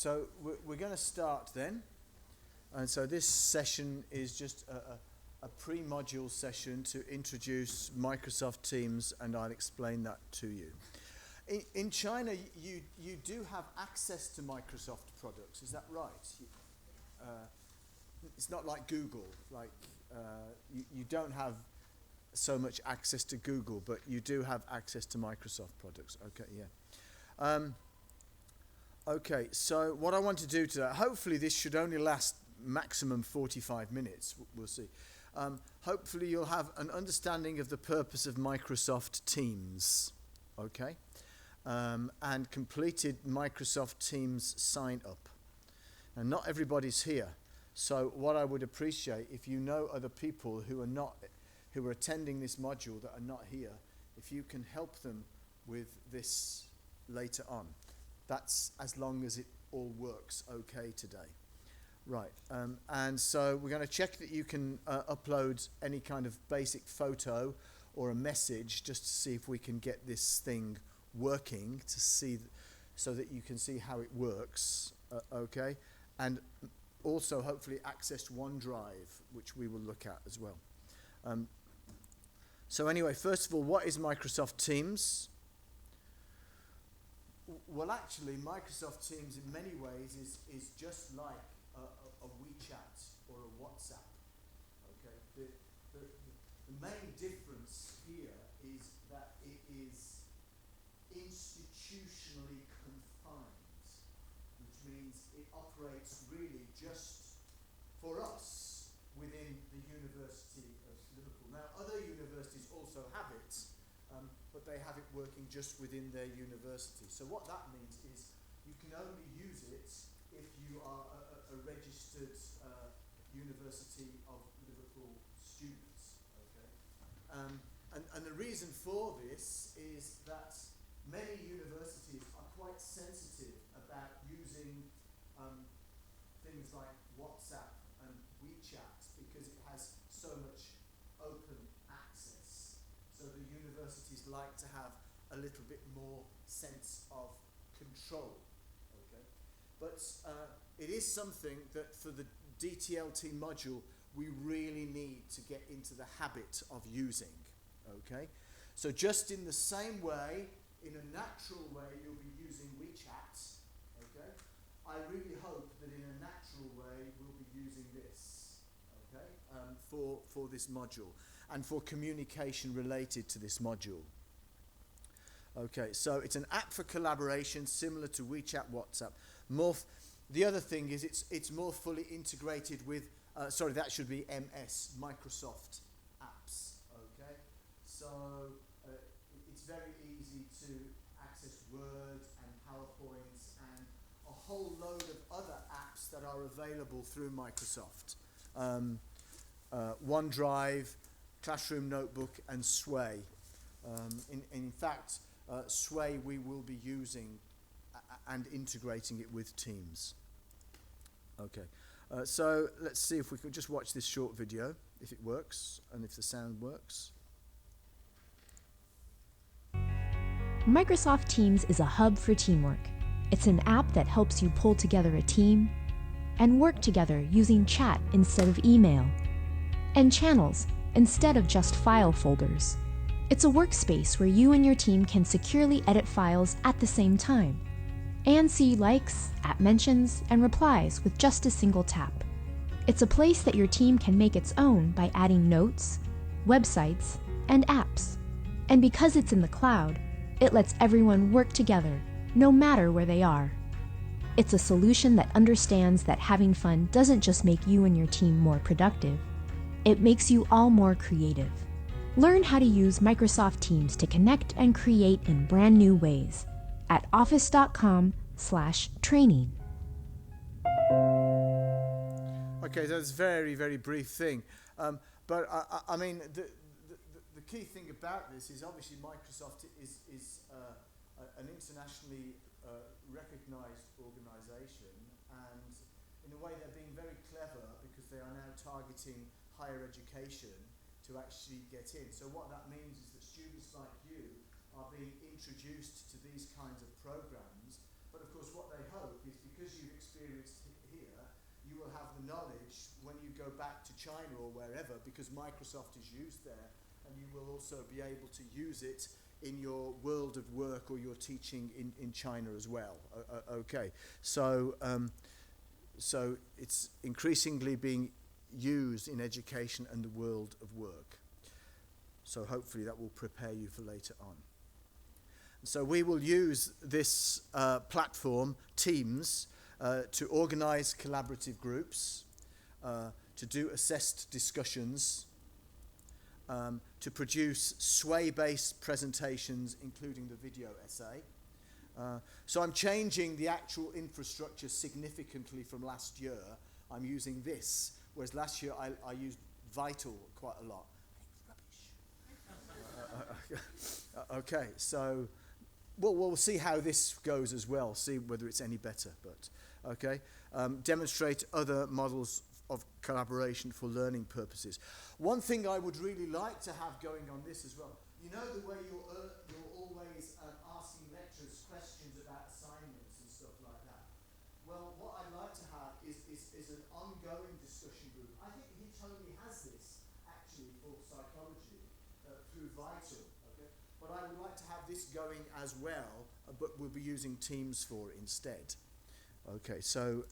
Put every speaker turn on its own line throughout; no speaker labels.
So we're going to start then. And so this session is just a pre-module session to introduce Microsoft Teams, and I'll explain that to you. In China, you do have access to Microsoft products, is that right? It's not like Google, you don't have so much access to Google, but you do have access to Microsoft products. Okay, yeah. Okay, so what I want to do today, hopefully this should only last maximum 45 minutes, we'll see. Hopefully you'll have an understanding of the purpose of Microsoft Teams, okay? And completed Microsoft Teams sign up. And not everybody's here, so what I would appreciate, if you know other people who are attending this module that are not here, if you can help them with this later on. That's as long as it all works okay today. Right, and so we're going to check that you can upload any kind of basic photo or a message just to see if we can get this thing working, to see so that you can see how it works, okay? And also hopefully access OneDrive, which we will look at as well. So anyway, first of all, what is Microsoft Teams? Well, actually, Microsoft Teams in many ways is just like a WeChat or a WhatsApp. Okay, the main difference here is that it is institutionally confined, which means it operates really just for us within the University of Liverpool. Now, other universities also have it, but they have it working just within their university. So what that means is you can only use it if you are a registered University of Liverpool student. Okay? And the reason for this is that many universities are quite sensitive about using things like WhatsApp and WeChat because it has so much open access. So the universities like to have a little bit more sense of control. Okay? But it is something that for the DTLT module we really need to get into the habit of using. Okay? So just in the same way, in a natural way, you'll be using WeChat. Okay? I really hope that in a natural way we'll be using this. Okay? For this module and for communication related to this module. Okay, so it's an app for collaboration similar to WeChat, WhatsApp. The other thing is it's more fully integrated with, sorry, that should be MS, Microsoft apps. Okay, so it's very easy to access Word and PowerPoint and a whole load of other apps that are available through Microsoft. OneDrive, Classroom Notebook, and Sway. In fact, Sway we will be using and integrating it with Teams. Okay, so let's see if we could just watch this short video, if it works, and if the sound works.
Microsoft Teams is a hub for teamwork. It's an app that helps you pull together a team and work together using chat instead of email, and channels instead of just file folders. It's a workspace where you and your team can securely edit files at the same time and see likes, app mentions, and replies with just a single tap. It's a place that your team can make its own by adding notes, websites, and apps. And because it's in the cloud, it lets everyone work together, no matter where they are. It's a solution that understands that having fun doesn't just make you and your team more productive, it makes you all more creative. Learn how to use Microsoft Teams to connect and create in brand new ways at office.com/training.
Okay, that's a very, very brief thing. But I mean, the key thing about this is obviously Microsoft is an internationally recognized organization, and in a way they're being very clever because they are now targeting higher education to actually get in. So what that means is that students like you are being introduced to these kinds of programs, but of course what they hope is because you've experienced here, you will have the knowledge when you go back to China or wherever, because Microsoft is used there, and you will also be able to use it in your world of work or your teaching in China as well. Okay, so so it's increasingly being used in education and the world of work. So hopefully that will prepare you for later on. So we will use this platform, Teams, to organize collaborative groups, to do assessed discussions, to produce sway-based presentations, including the video essay. So I'm changing the actual infrastructure significantly from last year. I'm using this, whereas last year I used Vital quite a lot. Okay, so we'll see how this goes as well, see whether it's any better. But okay, demonstrate other models of collaboration for learning purposes. One thing I would really like to have going on this as well, you know the way you're always asking lecturers questions about assignments and stuff like that. Well, what I'd like to have is an ongoing discussion group. I think he totally has this actually for psychology through Vital. Okay, but I would like to have this going as well, but we'll be using Teams for it instead. Okay, so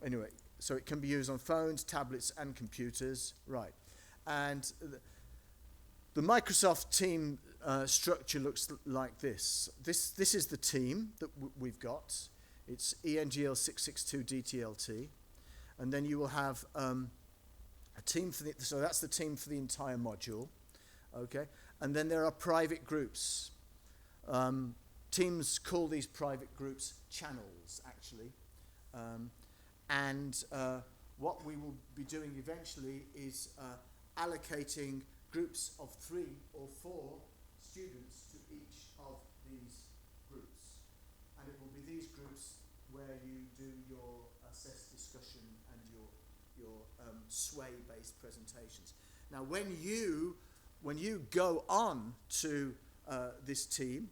anyway. So it can be used on phones, tablets, and computers, right? And the Microsoft team structure looks like this. This is the team that we've got. It's ENGL662DTLT, and then you will have a team for so that's the team for the entire module, okay? And then there are private groups. Teams call these private groups channels, actually. And what we will be doing eventually is allocating groups of 3 or 4 students to each of these groups. And it will be these groups where you do your assessed discussion and your sway-based presentations. Now, when you go on to this team,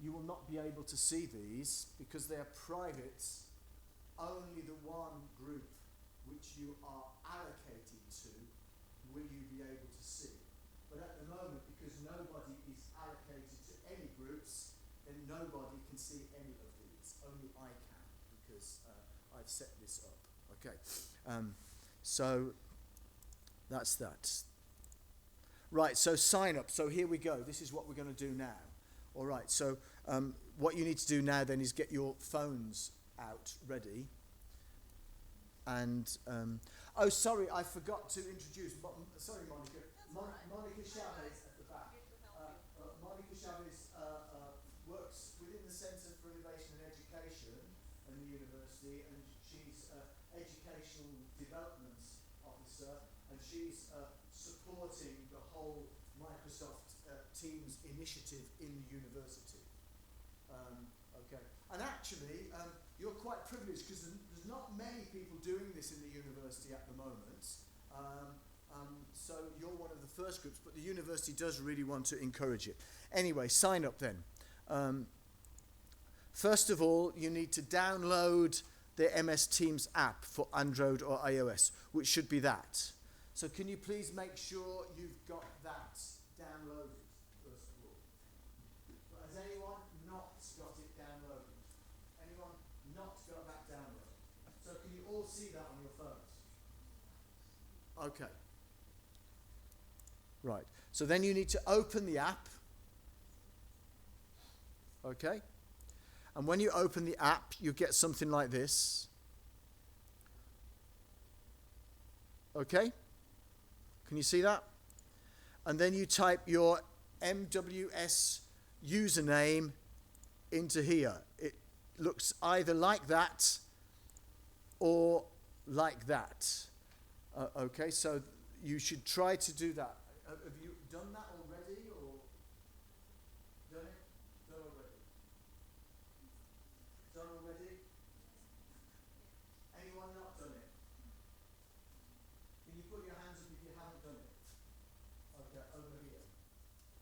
you will not be able to see these because they are private. Only the one group which you are allocated to will you be able to see. But at the moment, because nobody is allocated to any groups, then nobody can see any of these. Only I can, because I've set this up. Okay, so that's that. Right, so sign up. So here we go. This is what we're going to do now. All right, so what you need to do now then is get your phones out ready. And oh, sorry, I forgot to introduce. Sorry, Monica. Monica Chavez at the back. Monica Chavez works within the Centre for Innovation and Education in the university, and she's educational development officer, and she's supporting the whole Microsoft Teams initiative in the university. Okay, and actually, you're quite privileged because there's not many people doing this in the university at the moment. So you're one of the first groups, but the university does really want to encourage it. Anyway, sign up then. First of all, you need to download the MS Teams app for Android or iOS, which should be that. So can you please make sure you've got that downloaded, first of all? Has anyone not got it downloaded? Anyone not got that downloaded? So can you all see that on your phones? Okay. Right. So then you need to open the app. Okay. And when you open the app, you get something like this. Okay? Can you see that? And then you type your MWS username into here. It looks either like that or like that. Okay, so you should try to do that. Have you done that already, or done it? Done already? Done already? Anyone not done it? Can you put your hands up if you haven't done it? Okay, over here.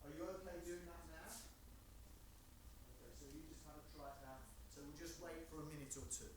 Are you okay doing that now? Okay, so you just have a try it now. So we'll just wait for a minute or two.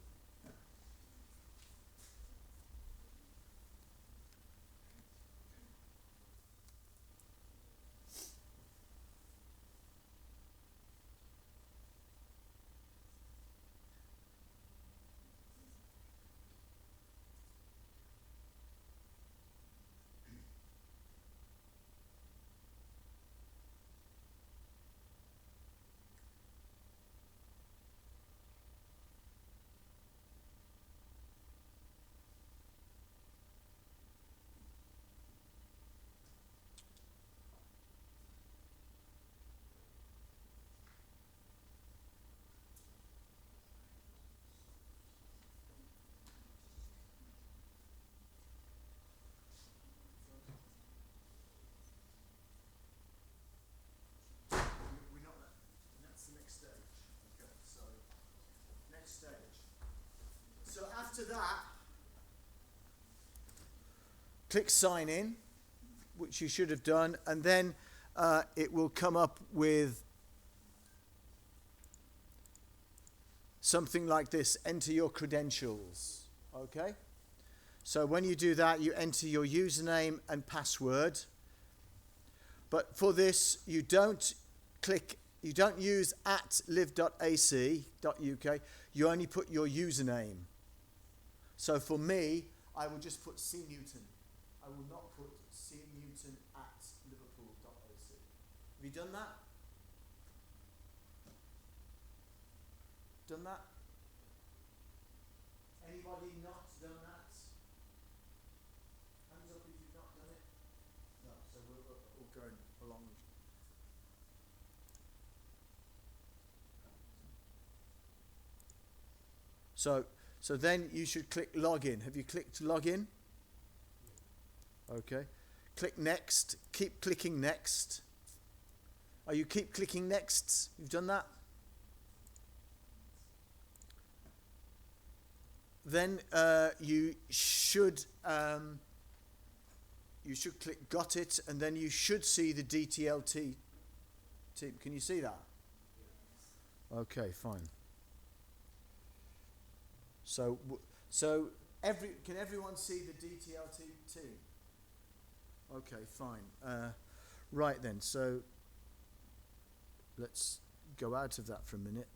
after that, click sign in, which you should have done, and then it will come up with something like this: enter your credentials. Okay? So when you do that, you enter your username and password. But for this, you don't use @live.ac.uk, you only put your username. So for me, I will just put C Newton. I will not put cnewton@liverpool.ac. Have you done that? Done that? Anybody not done that? Hands up if you've not done it. No, so we're all going along. So then you should click login. Have you clicked login? Okay. Click next. Keep clicking next. Oh, you keep clicking next? You've done that? Then you should click got it, and then you should see the DTLT team. Can you see that? Okay, fine. So can everyone see the DTLT team? Okay, fine. Right then, so let's go out of that for a minute.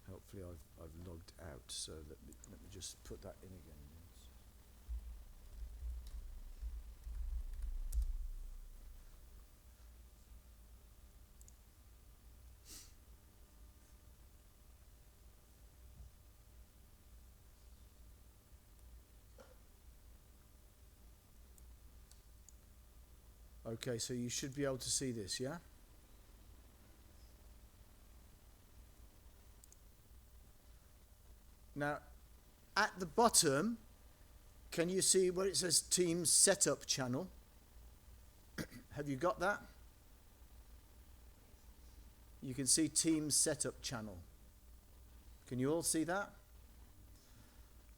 Hopefully I've logged out, so let me just put that in again. Okay, so you should be able to see this, yeah? Now, at the bottom, can you see where it says Teams Setup Channel? Have you got that? You can see Teams Setup Channel. Can you all see that?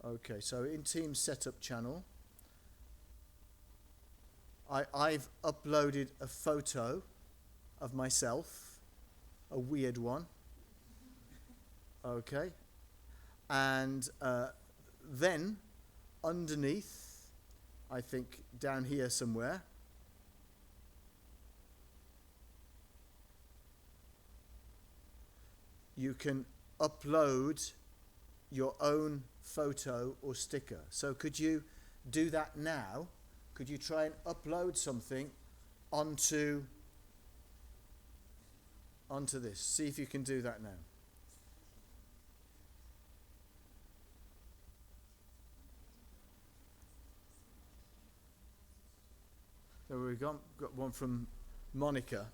Okay, so in Teams Setup Channel, I've uploaded a photo of myself, a weird one. Okay. And then underneath, I think down here somewhere, you can upload your own photo or sticker. So could you do that now? Could you try and upload something onto this? See if you can do that now. So we've got one from Monica.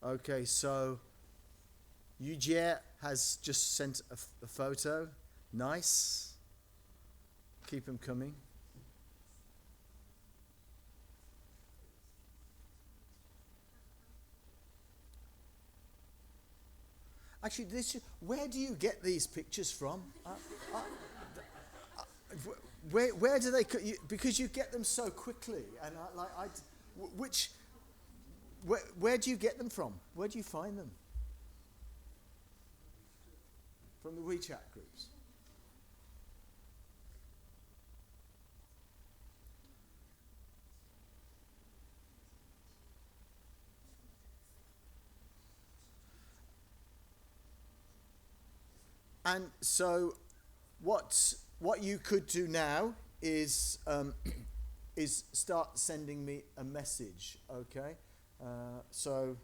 Okay, so Eugene has just sent a photo. Nice. Keep them coming. Actually, where do you get these pictures from? Where do they? Because you get them so quickly, and where do you get them from? Where do you find them? From the WeChat groups. And so what you could do now is start sending me a message, okay? So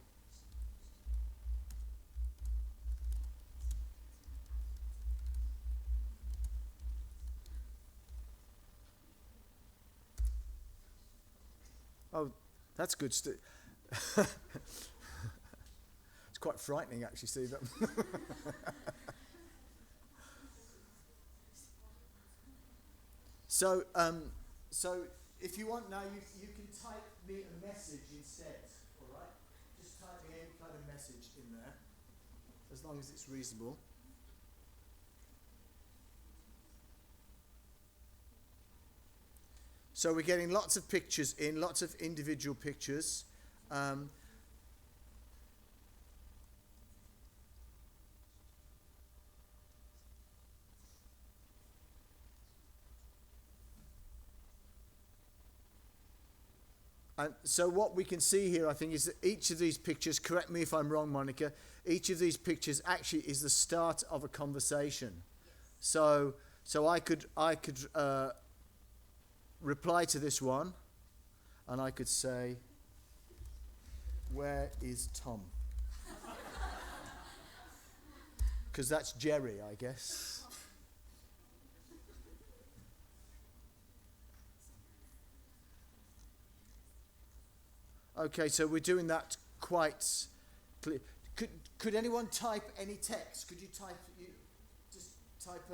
That's good. It's quite frightening, actually, see that. So, so if you want now, you can type me a message instead, all right? Just type me any kind of message in there, as long as it's reasonable. So we're getting lots of pictures in, lots of individual pictures. And so what we can see here, I think, is that each of these pictures, correct me if I'm wrong, Monica, each of these pictures actually is the start of a conversation. Yes. So I could reply to this one, and I could say, "Where is Tom?" Because that's Jerry, I guess. Okay, so we're doing that quite clear. Could anyone type any text? Could you just type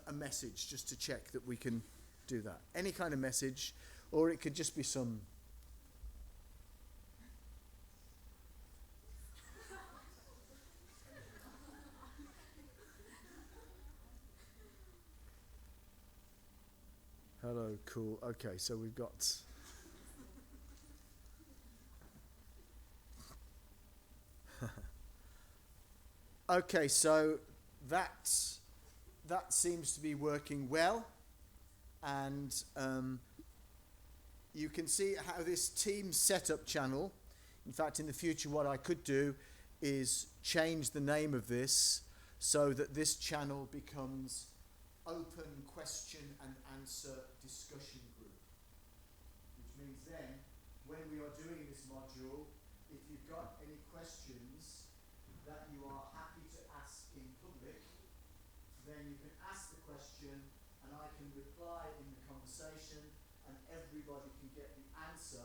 a message just to check that we can do that? Any kind of message, or it could just be some. Hello, cool. Okay, so we've got. Okay, so that seems to be working well, and you can see how this team setup channel, in fact in the future what I could do is change the name of this so that this channel becomes open question and answer discussion group, which means then when we are doing this module, if you've got any questions that you are happy to ask in public, then you can ask the question and I can reply in the conversation and everybody can get the answer,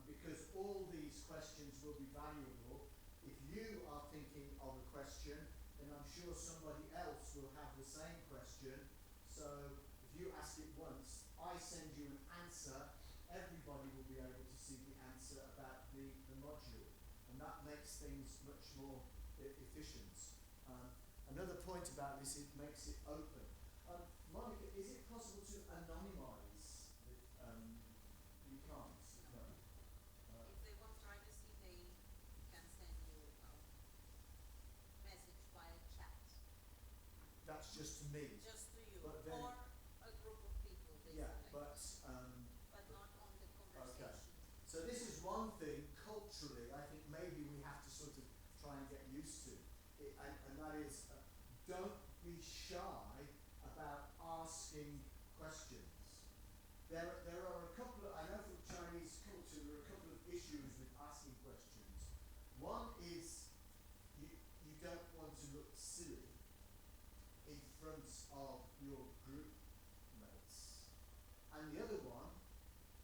because all these questions will be valuable. If you are thinking of a question, then I'm sure somebody else will have the same question. So if you ask it once, I send you an answer, everybody will be able to see the answer about the module. And that makes things much more efficient. Another point about this, it makes it open. Monica, is it possible to anonymize? You can't. No.
If they want privacy, they can send you a message via chat.
That's just to me.
Just to you,
But then,
or a group of people.
Yeah,
but not on the conversation.
Okay. So this is one thing culturally I think maybe we have to sort of try and get used to, and that is don't be shy about asking questions. There are a couple of, I know from Chinese culture there are a couple of issues with asking questions. One is you don't want to look silly in front of your group mates. And the other one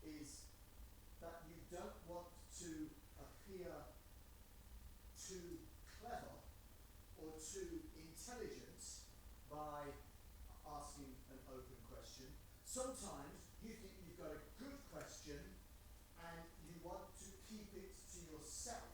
is that you don't want to appear too clever or too intelligent by asking an open question. Sometimes you think you've got a good question and you want to keep it to yourself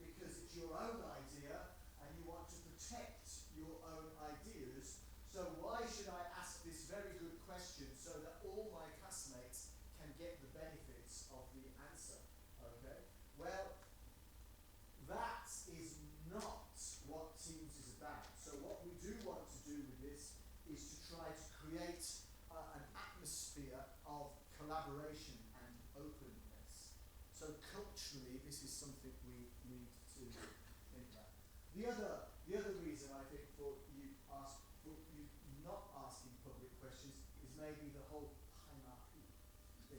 because it's your own idea and you want to protect your own ideas. So why should I ask this very good question so that all my classmates can get the benefits of the answer? Okay? Well, that is not what Teams is about. So what we do want to do with this is to try to create an atmosphere of collaboration and openness. So culturally, this is something we need to think about. The other reason I think for you not asking public questions is maybe the whole hierarchy thing.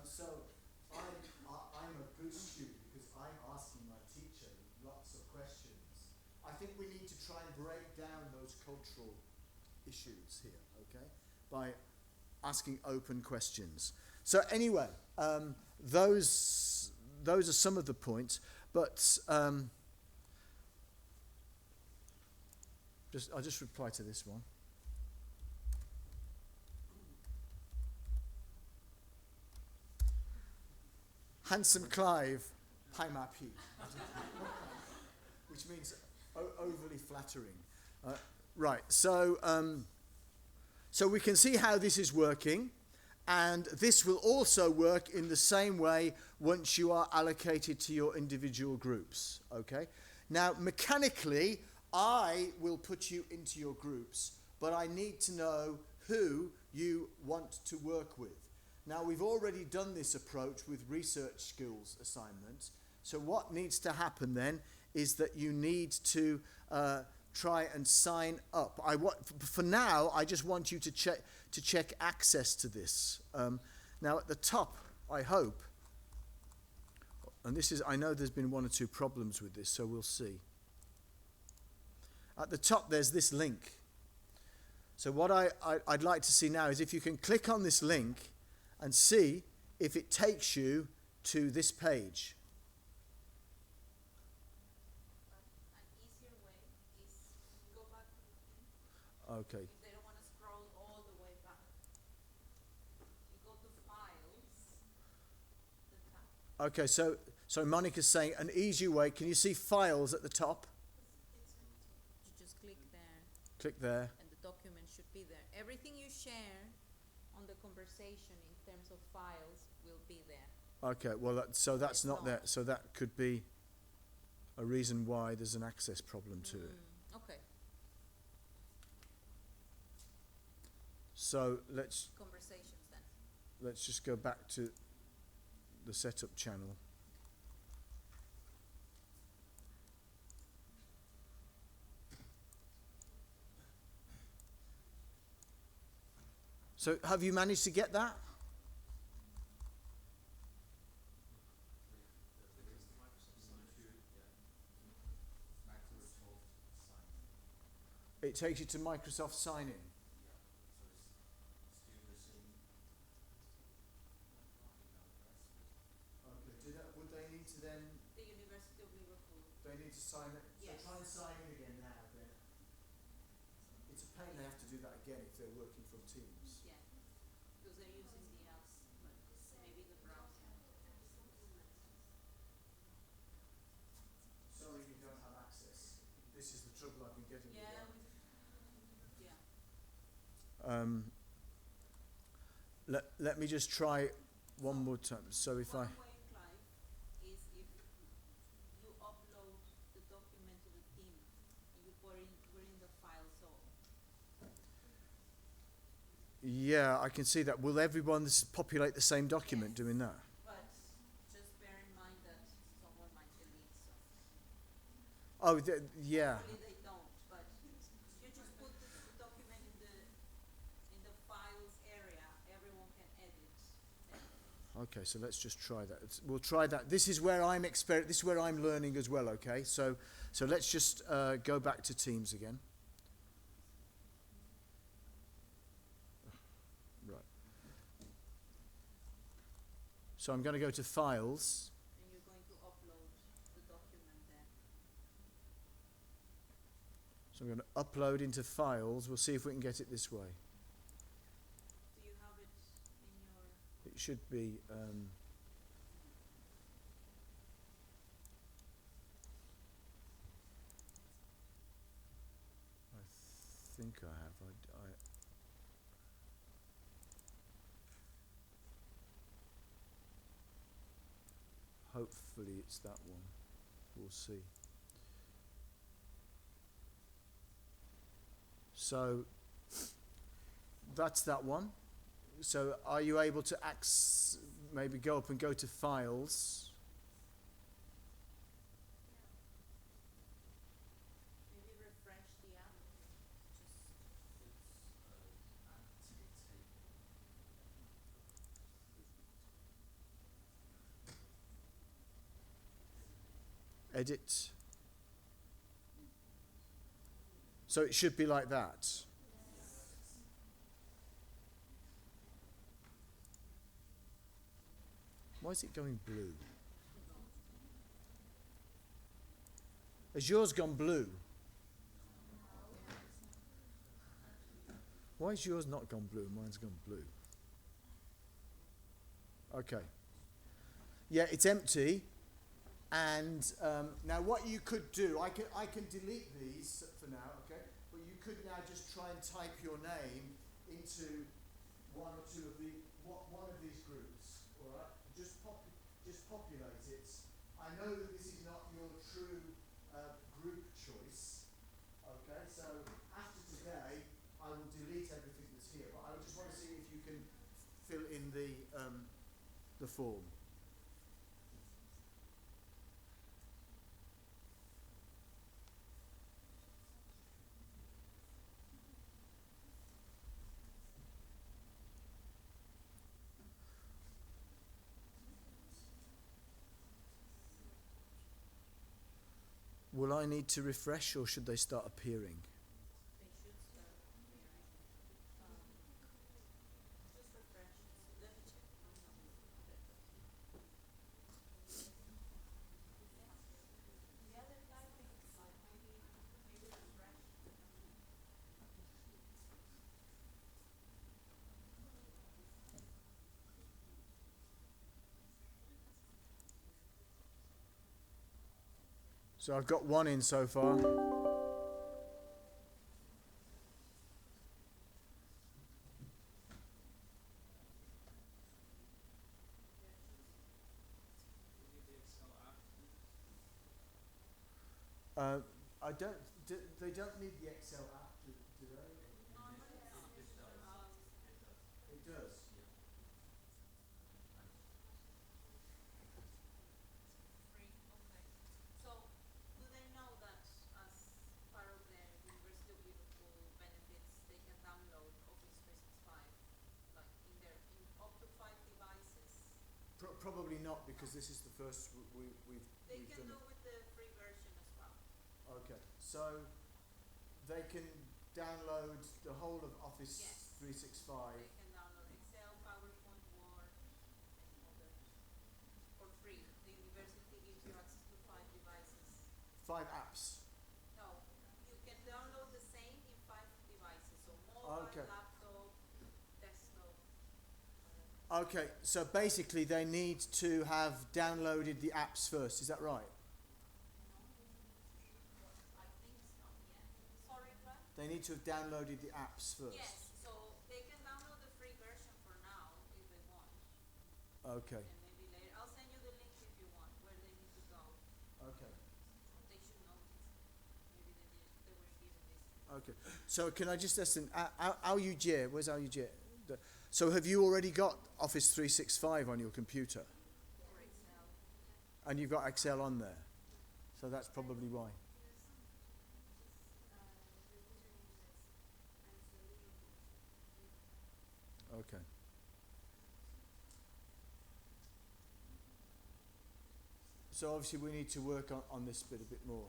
So I'm a good student because I'm asking my teacher lots of questions. I think we need to try and break down those cultural issues here, okay? By asking open questions. So anyway, those are some of the points, but I'll just reply to this one. Handsome Clive, hi Mappy, which means overly flattering. Right, so we can see how this is working, and this will also work in the same way once you are allocated to your individual groups, okay? Now, mechanically, I will put you into your groups, but I need to know who you want to work with. Now, we've already done this approach with research skills assignments, so what needs to happen then is that you need to try and sign up. For now, I just want you to check access to this. Now, at the top, I hope, and I know there's been one or two problems with this, so we'll see. At the top, there's this link. So what I'd like to see now is if you can click on this link and see if it takes you to this page.
An easier way is go back to the thing.
Okay.
If they don't want to scroll all the way back, you go to Files, the tab.
Okay, so Monica's saying an easy way. Can you see Files at the top?
You just click there,
Click there.
and the document should be there. Everything you share on the conversation in terms of files will be there.
Okay, well, that's
It's
not there.
not.
So that could be a reason why there's an access problem to it.
Okay,
So let's
conversations then.
just go back to the setup channel. So have you managed to get that? It takes you to Microsoft Sign In. Okay. Would they need to then?
The University of Liverpool.
They need to sign it.
Yes.
So try and sign in again now. Then it's a pain they have to do that again if they're working from Teams.
Yeah, because they're using the apps, but maybe the browser.
Sorry, you don't have access. This is the trouble I've been getting with
Yeah,
that. Let me just try one more time. So if
One way, Clive, is if you upload the document to the team, and you put in the file, so
yeah, I can see that. Will everyone populate the same document
Yes.
doing that?
but just bear in mind that someone might delete some.
Oh, yeah.
Hopefully they don't, but you just put the document in the files area, everyone can edit.
Okay, so let's just try that. We'll try that. This is where this is where I'm learning as well. Okay, so let's just go back to Teams again. Right. So I'm going to go to Files.
And you're going to upload the document there.
So I'm going to upload into Files. We'll see if we can get it this way.
Do you have it in your?
It should be. I think I have. Hopefully it's that one. We'll see. So that's that one. So are you able to maybe go up and go to Files?
Maybe refresh the app.
Edit. So it should be like that. Why is it going blue? Has yours gone blue? Why has yours not gone blue? Mine's gone blue. Okay. Yeah, it's empty. And now what you could do, I can delete these for now, okay? But you could now just try and type your name into one or two of one of these groups, all right? Just populate it. I know that this is not your true group choice, okay? So after today, I will delete everything that's here. But I just want to see if you can fill in the form. Will I need to refresh or should they start appearing?
They should start appearing. Just refresh. Let me check. The other typing is like maybe refresh.
So I've got one in so far. I don't. They don't need the Excel app, do they? It does.
Free. Okay. So, do they know that as part of the University of Liverpool benefits, they can download Office 365, like in up to 5 devices?
Probably not, because this is the first we've
They can
done
do with the free version as well.
it. Okay, so they can download the whole of Office
Yes.
365.
They can download Excel, PowerPoint, Word, and others for free. The university gives you access to 5 devices.
5 apps.
No, you can download the same in 5 devices. So mobile,
Okay.
laptop, desktop. whatever.
Okay, so basically they need to have downloaded the apps first, is that right?
I think so, yeah. Sorry, Brad?
They need to have downloaded the apps first.
Yes, so they can download the free version for now if they want.
Okay,
And maybe later. I'll send you the link if you want, where they need to go.
okay,
They should know this. Maybe they weren't given this.
okay. So can I just listen, Aoyujie, where's Aoyujie? So have you already got Office 365 on your computer?
Or Excel.
And you've got Excel on there? So that's probably why. Okay. So obviously we need to work on this bit a bit more.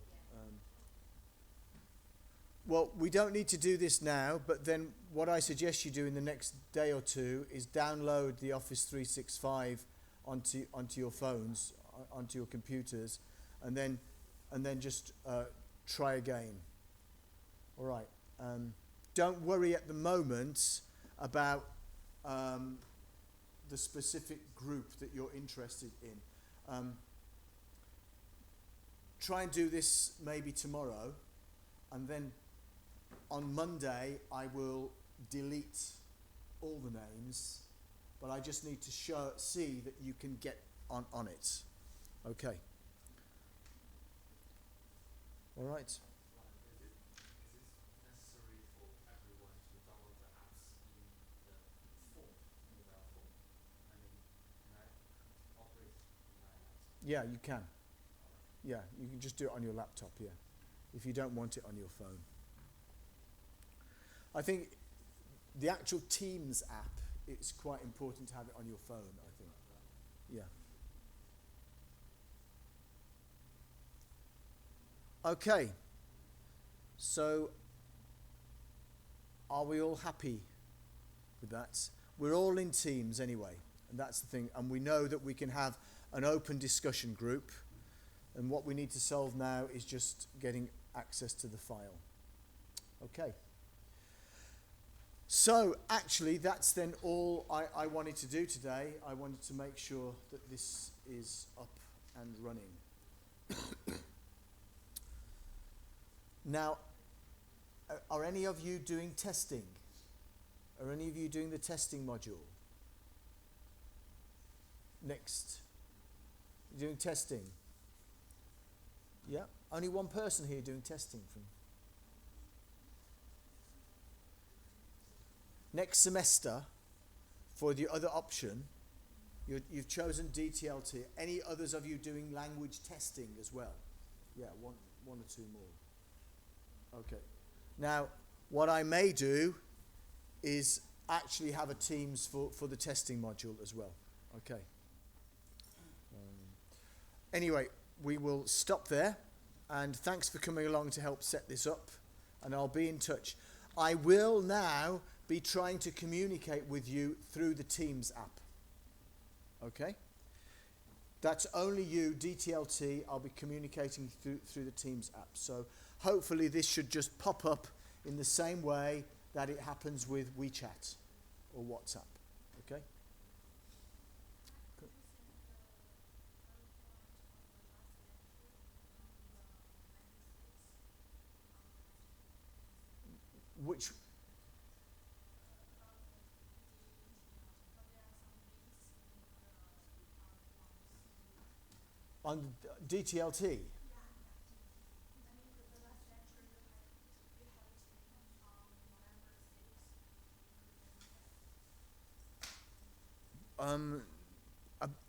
Well, we don't need to do this now, but then what I suggest you do in the next day or two is download the Office 365 onto your phones, onto your computers, and then just try again. All right. Don't worry at the moment about the specific group that you're interested in. Try and do this maybe tomorrow, and then on Monday I will delete all the names, but I just need to see that you can get on it. Okay. All right.
Is it necessary for everyone to download the apps in the phone, mobile phone? I mean, can I operate my laptop?
Yeah, you can. Yeah, you can just do it on your laptop, yeah, if you don't want it on your phone. I think the actual Teams app, it's quite important to have it on your phone, I think. Yeah. Okay. So, are we all happy with that? We're all in Teams anyway. And that's the thing. And we know that we can have an open discussion group. And what we need to solve now is just getting access to the file. Okay. So actually that's then all I wanted to do today. I wanted to make sure that this is up and running. Now, are any of you doing testing? Are any of you doing the testing module? Next. You're doing testing? Yeah? Only one person here doing testing from. Next semester, for the other option, you've chosen DTLT. Any others of you doing language testing as well? Yeah, one or two more. Okay. Now, what I may do is actually have a Teams for the testing module as well. Okay. Anyway, we will stop there. And thanks for coming along to help set this up. And I'll be in touch. I will now be trying to communicate with you through the Teams app. Okay? That's only you, DTLT. I'll be communicating through the Teams app. So hopefully this should just pop up in the same way that it happens with WeChat or WhatsApp. Okay? Cool. Which on DTLT?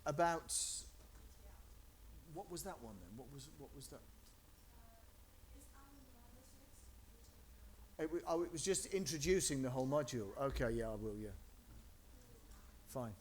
About what was that one then? What was that? It was just introducing the whole module. Okay, yeah, I will. Yeah, fine.